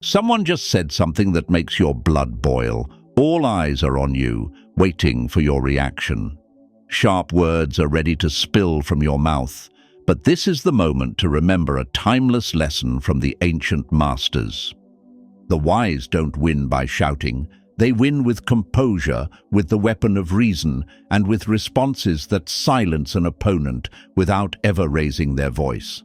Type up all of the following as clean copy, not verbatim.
Someone just said something that makes your blood boil. All eyes are on you, waiting for your reaction. Sharp words are ready to spill from your mouth, but this is the moment to remember a timeless lesson from the ancient masters. The wise don't win by shouting. They win with composure, with the weapon of reason, and with responses that silence an opponent without ever raising their voice.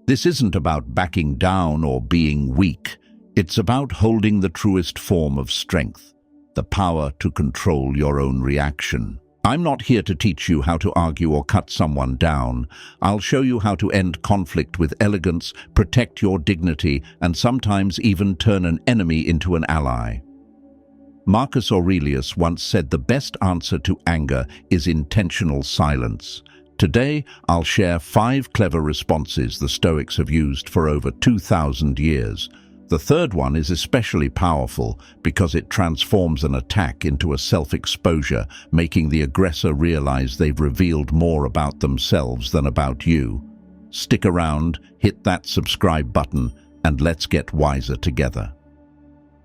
This isn't about backing down or being weak. It's about holding the truest form of strength, the power to control your own reaction. I'm not here to teach you how to argue or cut someone down. I'll show you how to end conflict with elegance, protect your dignity, and sometimes even turn an enemy into an ally. Marcus Aurelius once said the best answer to anger is intentional silence. Today, I'll share 5 clever responses the Stoics have used for over 2,000 years. The third one is especially powerful because it transforms an attack into a self-exposure, making the aggressor realize they've revealed more about themselves than about you. Stick around, hit that subscribe button, and let's get wiser together.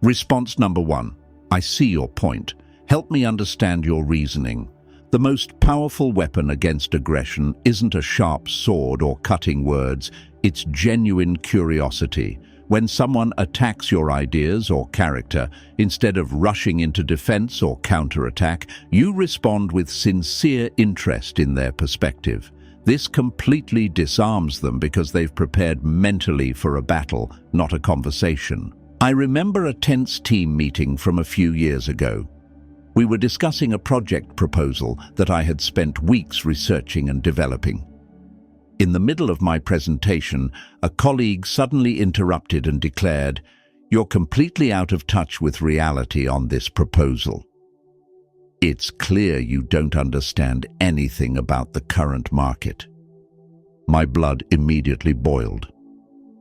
Response number 1. I see your point. Help me understand your reasoning. The most powerful weapon against aggression isn't a sharp sword or cutting words, it's genuine curiosity. When someone attacks your ideas or character, instead of rushing into defense or counterattack, you respond with sincere interest in their perspective. This completely disarms them because they've prepared mentally for a battle, not a conversation. I remember a tense team meeting from a few years ago. We were discussing a project proposal that I had spent weeks researching and developing. In the middle of my presentation, a colleague suddenly interrupted and declared, "You're completely out of touch with reality on this proposal. It's clear you don't understand anything about the current market." My blood immediately boiled.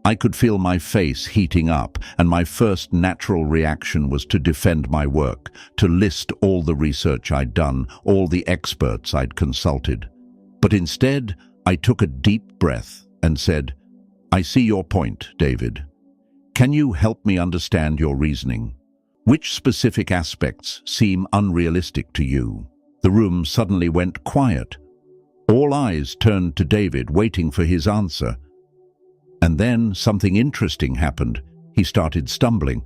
I could feel my face heating up, and my first natural reaction was to defend my work, to list all the research I'd done, all the experts I'd consulted. But instead, I took a deep breath and said, "I see your point, David. Can you help me understand your reasoning? Which specific aspects seem unrealistic to you?" The room suddenly went quiet. All eyes turned to David, waiting for his answer. And then something interesting happened. He started stumbling.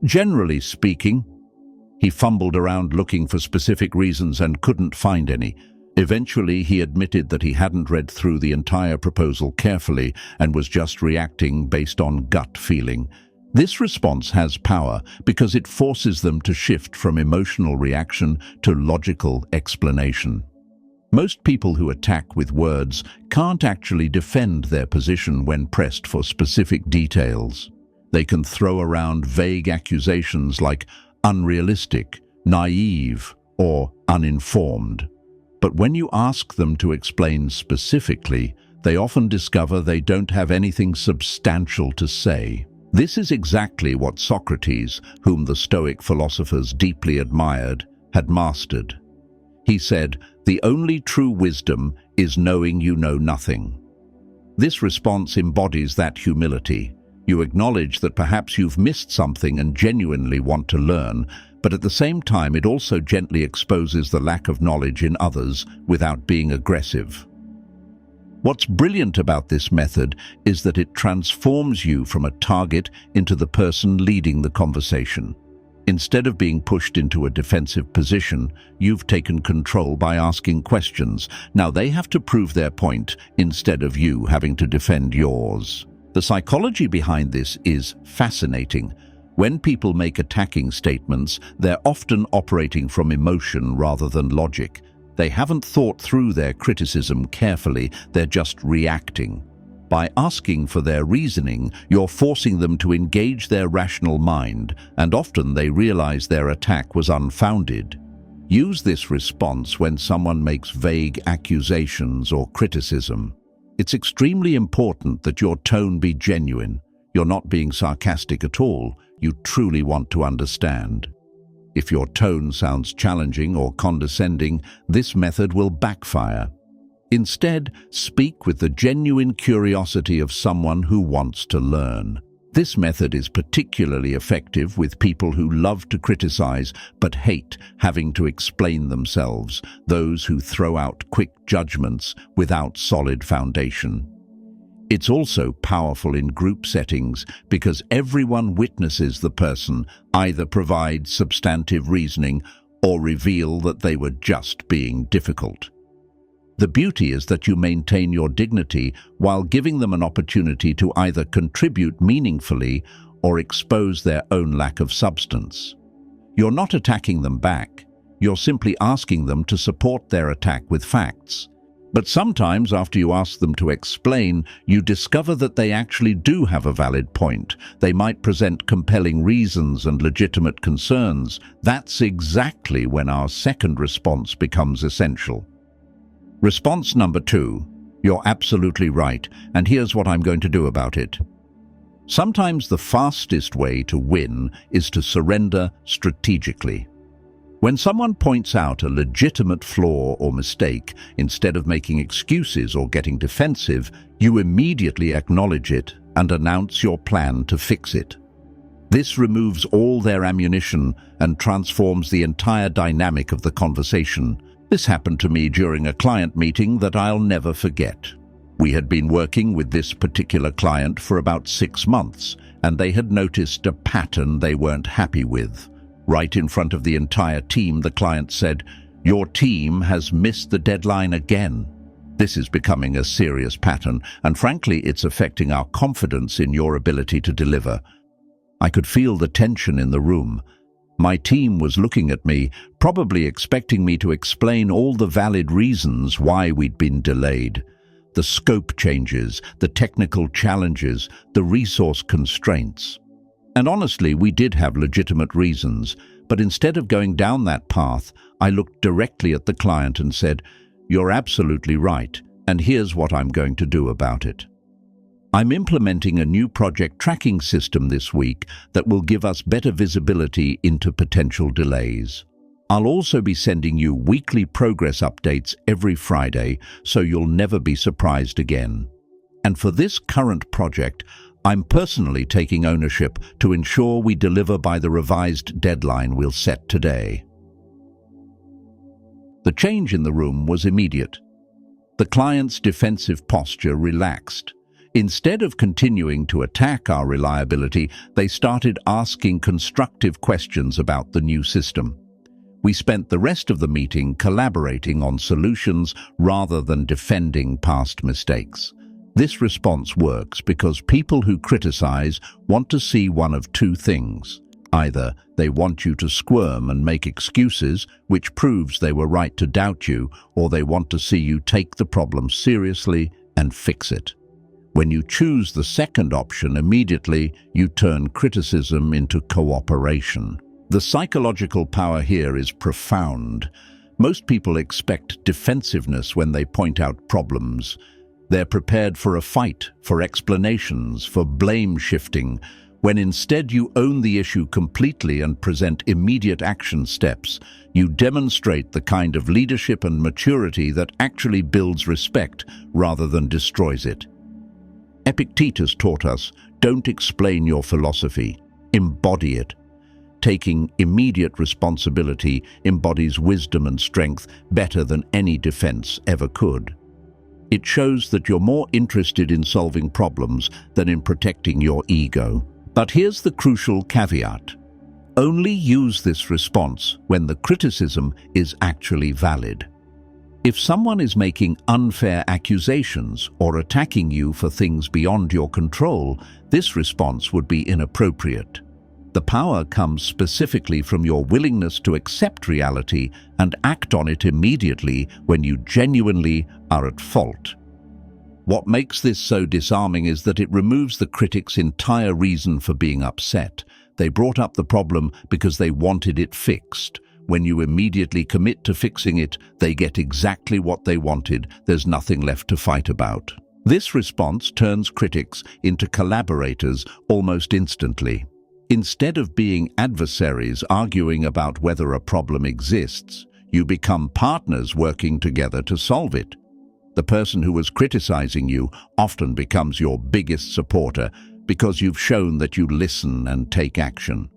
Generally speaking." He fumbled around looking for specific reasons and couldn't find any. Eventually, he admitted that he hadn't read through the entire proposal carefully and was just reacting based on gut feeling. This response has power because it forces them to shift from emotional reaction to logical explanation. Most people who attack with words can't actually defend their position when pressed for specific details. They can throw around vague accusations like unrealistic, naive, or uninformed. But when you ask them to explain specifically, they often discover they don't have anything substantial to say. This is exactly what Socrates, whom the Stoic philosophers deeply admired, had mastered. He said, "The only true wisdom is knowing you know nothing." This response embodies that humility. You acknowledge that perhaps you've missed something and genuinely want to learn, but at the same time it also gently exposes the lack of knowledge in others without being aggressive. What's brilliant about this method is that it transforms you from a target into the person leading the conversation. Instead of being pushed into a defensive position, you've taken control by asking questions. Now they have to prove their point instead of you having to defend yours. The psychology behind this is fascinating. When people make attacking statements, they're often operating from emotion rather than logic. They haven't thought through their criticism carefully, they're just reacting. By asking for their reasoning, you're forcing them to engage their rational mind, and often they realize their attack was unfounded. Use this response when someone makes vague accusations or criticism. It's extremely important that your tone be genuine. You're not being sarcastic at all. You truly want to understand. If your tone sounds challenging or condescending, this method will backfire. Instead, speak with the genuine curiosity of someone who wants to learn. This method is particularly effective with people who love to criticize but hate having to explain themselves, those who throw out quick judgments without solid foundation. It's also powerful in group settings because everyone witnesses the person either provide substantive reasoning or reveal that they were just being difficult. The beauty is that you maintain your dignity while giving them an opportunity to either contribute meaningfully or expose their own lack of substance. You're not attacking them back, you're simply asking them to support their attack with facts. But sometimes, after you ask them to explain, you discover that they actually do have a valid point. They might present compelling reasons and legitimate concerns. That's exactly when our second response becomes essential. Response number 2. You're absolutely right, and here's what I'm going to do about it. Sometimes the fastest way to win is to surrender strategically. When someone points out a legitimate flaw or mistake, instead of making excuses or getting defensive, you immediately acknowledge it and announce your plan to fix it. This removes all their ammunition and transforms the entire dynamic of the conversation. This happened to me during a client meeting that I'll never forget. We had been working with this particular client for about 6 months, and they had noticed a pattern they weren't happy with. Right in front of the entire team, the client said, "Your team has missed the deadline again. This is becoming a serious pattern, and frankly, it's affecting our confidence in your ability to deliver." I could feel the tension in the room. My team was looking at me, probably expecting me to explain all the valid reasons why we'd been delayed. The scope changes, the technical challenges, the resource constraints. And honestly, we did have legitimate reasons, but instead of going down that path, I looked directly at the client and said, "You're absolutely right, and here's what I'm going to do about it. I'm implementing a new project tracking system this week that will give us better visibility into potential delays. I'll also be sending you weekly progress updates every Friday, so you'll never be surprised again. And for this current project, I'm personally taking ownership to ensure we deliver by the revised deadline we'll set today." The change in the room was immediate. The client's defensive posture relaxed. Instead of continuing to attack our reliability, they started asking constructive questions about the new system. We spent the rest of the meeting collaborating on solutions rather than defending past mistakes. This response works because people who criticize want to see one of two things. Either they want you to squirm and make excuses, which proves they were right to doubt you, or they want to see you take the problem seriously and fix it. When you choose the second option immediately, you turn criticism into cooperation. The psychological power here is profound. Most people expect defensiveness when they point out problems. They're prepared for a fight, for explanations, for blame shifting. When instead you own the issue completely and present immediate action steps, you demonstrate the kind of leadership and maturity that actually builds respect rather than destroys it. Epictetus taught us, don't explain your philosophy, embody it. Taking immediate responsibility embodies wisdom and strength better than any defense ever could. It shows that you're more interested in solving problems than in protecting your ego. But here's the crucial caveat. Only use this response when the criticism is actually valid. If someone is making unfair accusations or attacking you for things beyond your control, this response would be inappropriate. The power comes specifically from your willingness to accept reality and act on it immediately when you genuinely are at fault. What makes this so disarming is that it removes the critic's entire reason for being upset. They brought up the problem because they wanted it fixed. When you immediately commit to fixing it, they get exactly what they wanted. There's nothing left to fight about. This response turns critics into collaborators almost instantly. Instead of being adversaries arguing about whether a problem exists, you become partners working together to solve it. The person who was criticizing you often becomes your biggest supporter because you've shown that you listen and take action.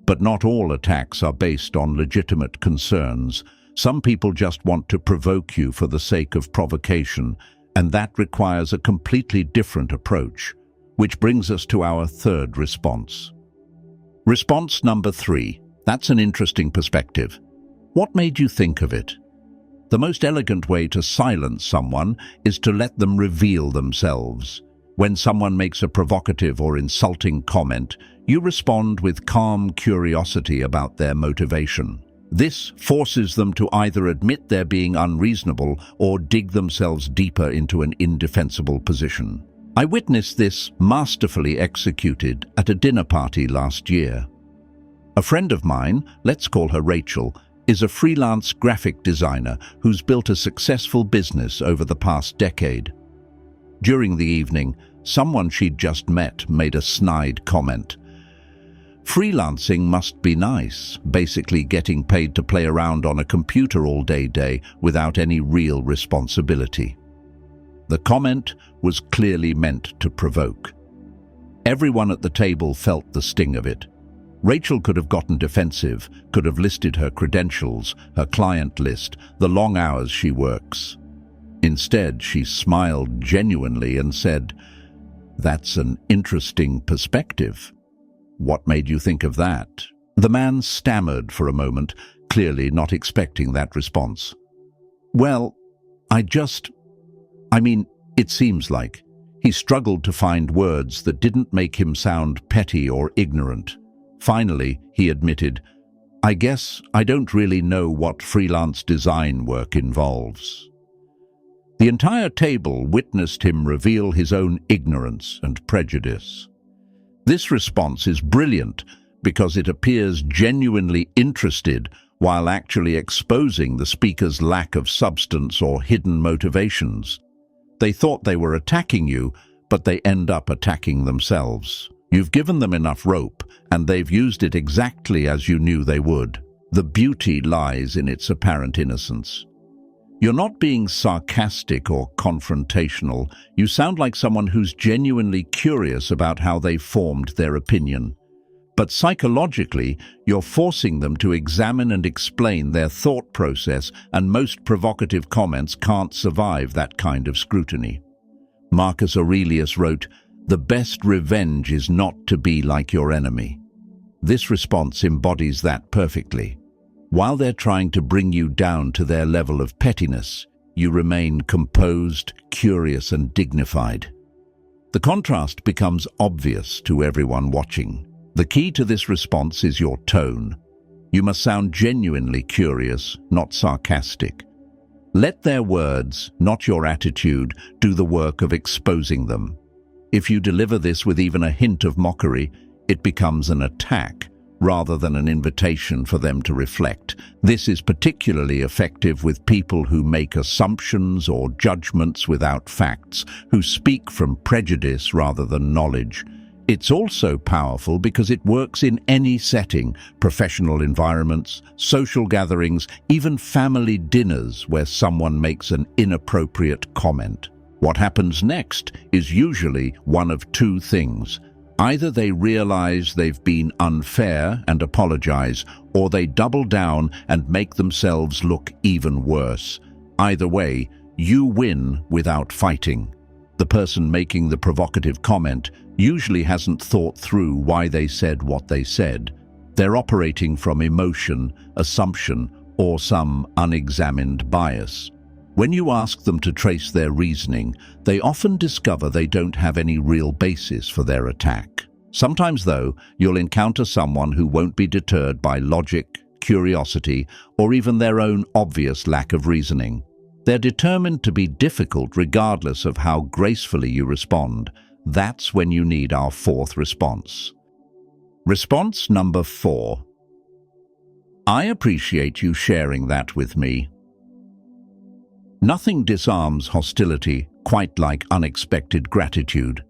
But not all attacks are based on legitimate concerns. Some people just want to provoke you for the sake of provocation, and that requires a completely different approach, which brings us to our third response. Response number 3. That's an interesting perspective. What made you think of it? The most elegant way to silence someone is to let them reveal themselves. When someone makes a provocative or insulting comment, you respond with calm curiosity about their motivation. This forces them to either admit they're being unreasonable or dig themselves deeper into an indefensible position. I witnessed this masterfully executed at a dinner party last year. A friend of mine, let's call her Rachel, is a freelance graphic designer who's built a successful business over the past decade. During the evening, someone she'd just met made a snide comment. Freelancing must be nice, basically getting paid to play around on a computer all day without any real responsibility. The comment was clearly meant to provoke. Everyone at the table felt the sting of it. Rachel could have gotten defensive, could have listed her credentials, her client list, the long hours she works. Instead, she smiled genuinely and said, "That's an interesting perspective. What made you think of that?" The man stammered for a moment, clearly not expecting that response. "Well, it seems like." He struggled to find words that didn't make him sound petty or ignorant. Finally, he admitted, "I guess I don't really know what freelance design work involves." The entire table witnessed him reveal his own ignorance and prejudice. This response is brilliant because it appears genuinely interested while actually exposing the speaker's lack of substance or hidden motivations. They thought they were attacking you, but they end up attacking themselves. You've given them enough rope, and they've used it exactly as you knew they would. The beauty lies in its apparent innocence. You're not being sarcastic or confrontational. You sound like someone who's genuinely curious about how they formed their opinion. But psychologically, you're forcing them to examine and explain their thought process, and most provocative comments can't survive that kind of scrutiny. Marcus Aurelius wrote, "The best revenge is not to be like your enemy." This response embodies that perfectly. While they're trying to bring you down to their level of pettiness, you remain composed, curious, and dignified. The contrast becomes obvious to everyone watching. The key to this response is your tone. You must sound genuinely curious, not sarcastic. Let their words, not your attitude, do the work of exposing them. If you deliver this with even a hint of mockery, it becomes an attack rather than an invitation for them to reflect. This is particularly effective with people who make assumptions or judgments without facts, who speak from prejudice rather than knowledge. It's also powerful because it works in any setting, professional environments, social gatherings, even family dinners where someone makes an inappropriate comment. What happens next is usually one of two things. Either they realize they've been unfair and apologize, or they double down and make themselves look even worse. Either way, you win without fighting. The person making the provocative comment usually hasn't thought through why they said what they said. They're operating from emotion, assumption, or some unexamined bias. When you ask them to trace their reasoning, they often discover they don't have any real basis for their attack. Sometimes, though, you'll encounter someone who won't be deterred by logic, curiosity, or even their own obvious lack of reasoning. They're determined to be difficult regardless of how gracefully you respond. That's when you need our fourth response. Response number 4. I appreciate you sharing that with me. Nothing disarms hostility quite like unexpected gratitude.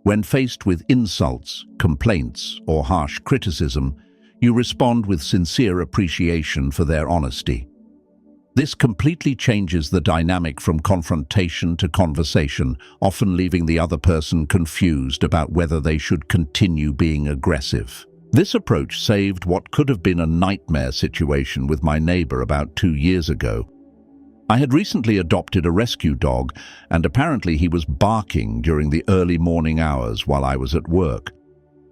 When faced with insults, complaints, or harsh criticism, you respond with sincere appreciation for their honesty. This completely changes the dynamic from confrontation to conversation, often leaving the other person confused about whether they should continue being aggressive. This approach saved what could have been a nightmare situation with my neighbor about 2 years ago. I had recently adopted a rescue dog, and apparently he was barking during the early morning hours while I was at work.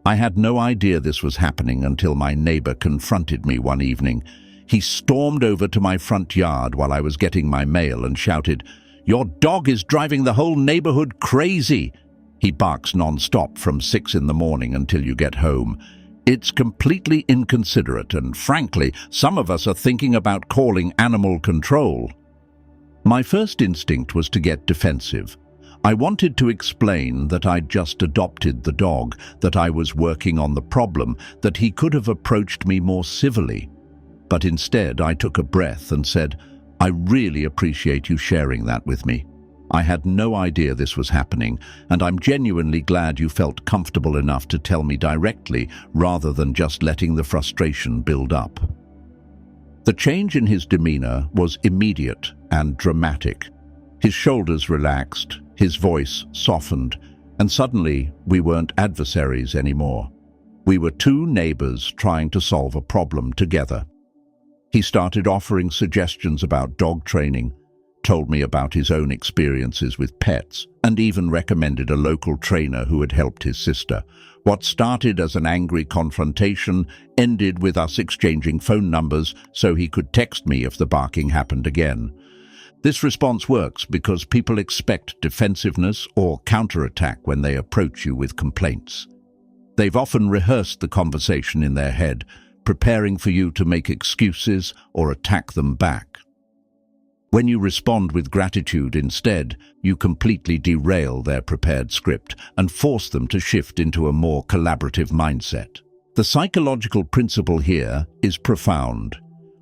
I had no idea this was happening until my neighbor confronted me one evening. He stormed over to my front yard while I was getting my mail and shouted, "Your dog is driving the whole neighborhood crazy." He barks non-stop from 6 in the morning until you get home. It's completely inconsiderate, and frankly, some of us are thinking about calling animal control. My first instinct was to get defensive. I wanted to explain that I'd just adopted the dog, that I was working on the problem, that he could have approached me more civilly. But instead, I took a breath and said, "I really appreciate you sharing that with me. I had no idea this was happening, and I'm genuinely glad you felt comfortable enough to tell me directly rather than just letting the frustration build up." The change in his demeanor was immediate and dramatic. His shoulders relaxed, his voice softened, and suddenly we weren't adversaries anymore. We were two neighbors trying to solve a problem together. He started offering suggestions about dog training, told me about his own experiences with pets, and even recommended a local trainer who had helped his sister. What started as an angry confrontation ended with us exchanging phone numbers so he could text me if the barking happened again. This response works because people expect defensiveness or counterattack when they approach you with complaints. They've often rehearsed the conversation in their head, preparing for you to make excuses or attack them back. When you respond with gratitude instead, you completely derail their prepared script and force them to shift into a more collaborative mindset. The psychological principle here is profound.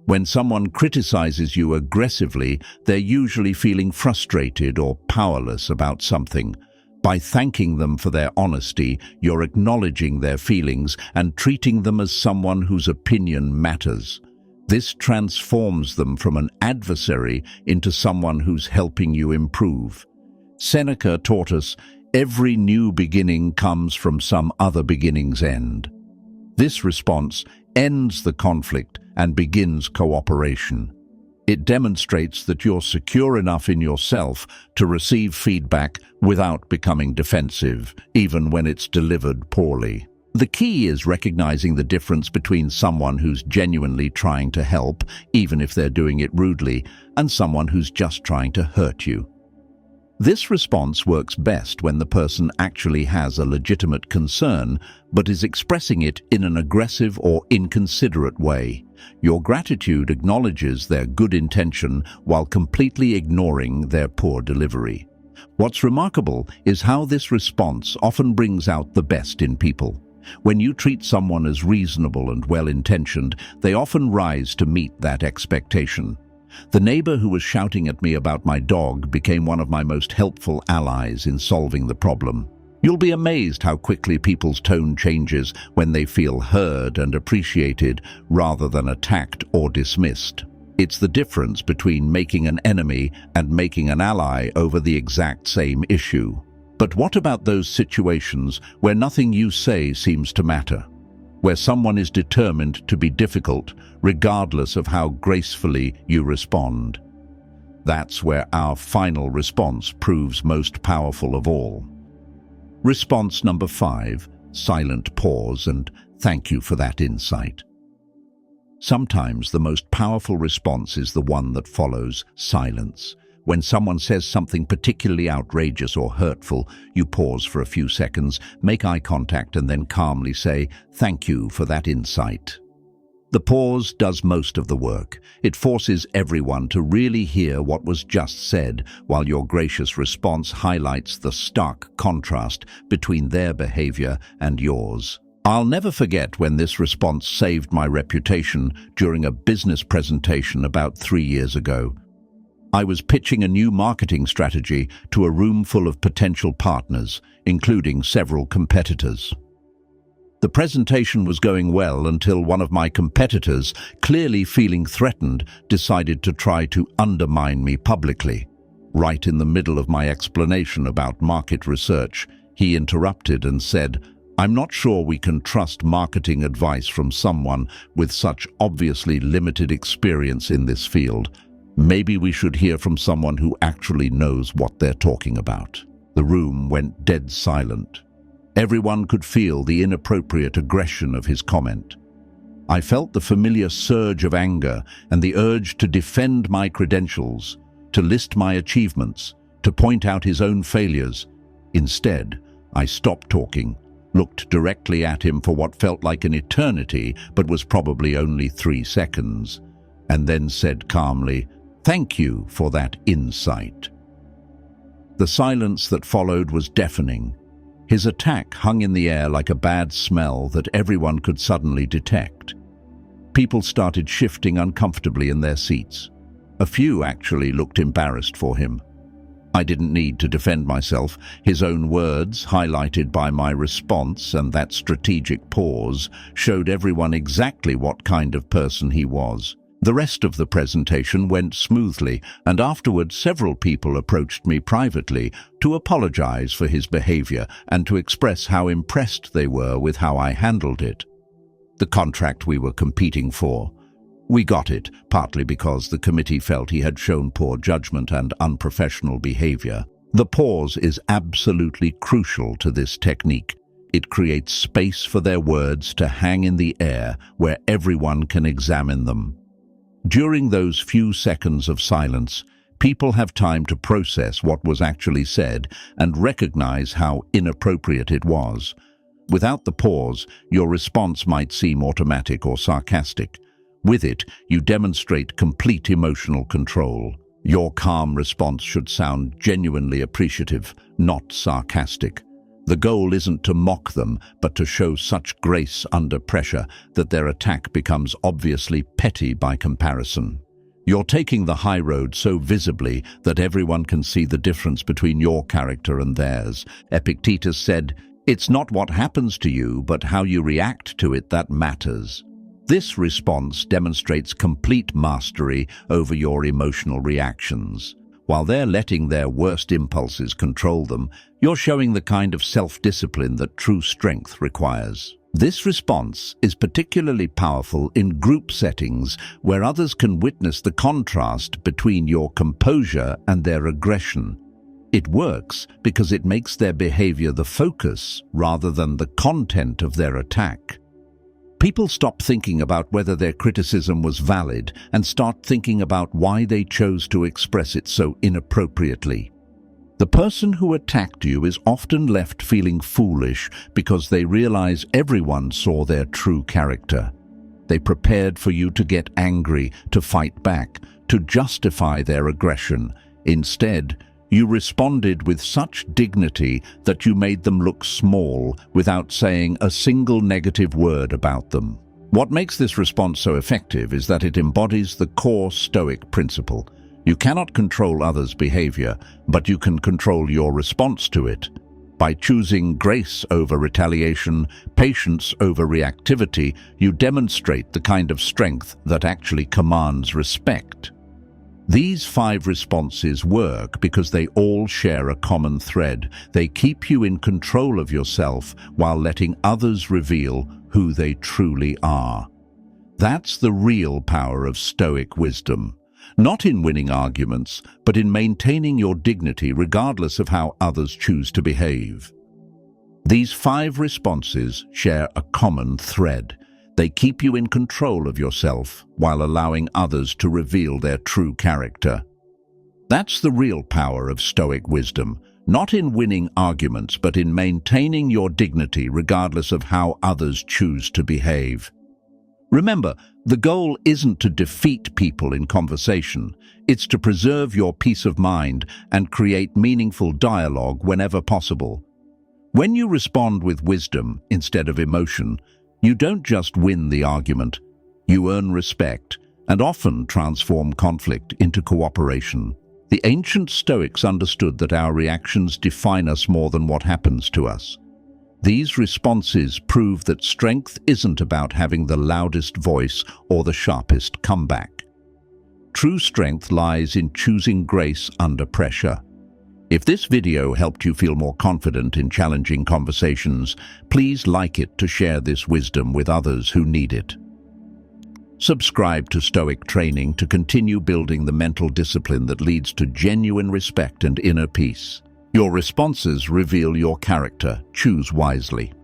When someone criticizes you aggressively, they're usually feeling frustrated or powerless about something. By thanking them for their honesty, you're acknowledging their feelings and treating them as someone whose opinion matters. This transforms them from an adversary into someone who's helping you improve. Seneca taught us, every new beginning comes from some other beginning's end. This response ends the conflict and begins cooperation. It demonstrates that you're secure enough in yourself to receive feedback without becoming defensive, even when it's delivered poorly. The key is recognizing the difference between someone who's genuinely trying to help, even if they're doing it rudely, and someone who's just trying to hurt you. This response works best when the person actually has a legitimate concern, but is expressing it in an aggressive or inconsiderate way. Your gratitude acknowledges their good intention while completely ignoring their poor delivery. What's remarkable is how this response often brings out the best in people. When you treat someone as reasonable and well-intentioned, they often rise to meet that expectation. The neighbor who was shouting at me about my dog became one of my most helpful allies in solving the problem. You'll be amazed how quickly people's tone changes when they feel heard and appreciated rather than attacked or dismissed. It's the difference between making an enemy and making an ally over the exact same issue. But what about those situations where nothing you say seems to matter? Where someone is determined to be difficult, regardless of how gracefully you respond? That's where our final response proves most powerful of all. Response number 5, silent pause and thank you for that insight. Sometimes the most powerful response is the one that follows silence. When someone says something particularly outrageous or hurtful, you pause for a few seconds, make eye contact, and then calmly say, "Thank you for that insight." The pause does most of the work. It forces everyone to really hear what was just said, while your gracious response highlights the stark contrast between their behavior and yours. I'll never forget when this response saved my reputation during a business presentation about 3 years ago. I was pitching a new marketing strategy to a room full of potential partners, including several competitors. The presentation was going well until one of my competitors, clearly feeling threatened, decided to try to undermine me publicly. Right in the middle of my explanation about market research, he interrupted and said, "I'm not sure we can trust marketing advice from someone with such obviously limited experience in this field. Maybe we should hear from someone who actually knows what they're talking about." The room went dead silent. Everyone could feel the inappropriate aggression of his comment. I felt the familiar surge of anger and the urge to defend my credentials, to list my achievements, to point out his own failures. Instead, I stopped talking, looked directly at him for what felt like an eternity but was probably only 3 seconds, and then said calmly, "Thank you for that insight." The silence that followed was deafening. His attack hung in the air like a bad smell that everyone could suddenly detect. People started shifting uncomfortably in their seats. A few actually looked embarrassed for him. I didn't need to defend myself. His own words, highlighted by my response and that strategic pause, showed everyone exactly what kind of person he was. The rest of the presentation went smoothly, and afterward several people approached me privately to apologize for his behavior and to express how impressed they were with how I handled it. The contract we were competing for. We got it, partly because the committee felt he had shown poor judgment and unprofessional behavior. The pause is absolutely crucial to this technique. It creates space for their words to hang in the air where everyone can examine them. During those few seconds of silence, people have time to process what was actually said and recognize how inappropriate it was. Without the pause, your response might seem automatic or sarcastic. With it, you demonstrate complete emotional control. Your calm response should sound genuinely appreciative, not sarcastic. The goal isn't to mock them, but to show such grace under pressure that their attack becomes obviously petty by comparison. You're taking the high road so visibly that everyone can see the difference between your character and theirs. Epictetus said, "It's not what happens to you, but how you react to it that matters." This response demonstrates complete mastery over your emotional reactions. While they're letting their worst impulses control them, you're showing the kind of self-discipline that true strength requires. This response is particularly powerful in group settings where others can witness the contrast between your composure and their aggression. It works because it makes their behavior the focus rather than the content of their attack. People stop thinking about whether their criticism was valid and start thinking about why they chose to express it so inappropriately. The person who attacked you is often left feeling foolish because they realize everyone saw their true character. They prepared for you to get angry, to fight back, to justify their aggression. Instead, you responded with such dignity that you made them look small without saying a single negative word about them. What makes this response so effective is that it embodies the core Stoic principle. You cannot control others' behavior, but you can control your response to it. By choosing grace over retaliation, patience over reactivity, you demonstrate the kind of strength that actually commands respect. These 5 responses work because they all share a common thread. They keep you in control of yourself while letting others reveal who they truly are. That's the real power of Stoic wisdom. Not in winning arguments, but in maintaining your dignity regardless of how others choose to behave. These 5 responses share a common thread. They keep you in control of yourself while allowing others to reveal their true character. That's the real power of Stoic wisdom, not in winning arguments, but in maintaining your dignity regardless of how others choose to behave. Remember, the goal isn't to defeat people in conversation. It's to preserve your peace of mind and create meaningful dialogue whenever possible. When you respond with wisdom instead of emotion, you don't just win the argument, you earn respect and often transform conflict into cooperation. The ancient Stoics understood that our reactions define us more than what happens to us. These responses prove that strength isn't about having the loudest voice or the sharpest comeback. True strength lies in choosing grace under pressure. If this video helped you feel more confident in challenging conversations, please like it to share this wisdom with others who need it. Subscribe to Stoic Training to continue building the mental discipline that leads to genuine respect and inner peace. Your responses reveal your character. Choose wisely.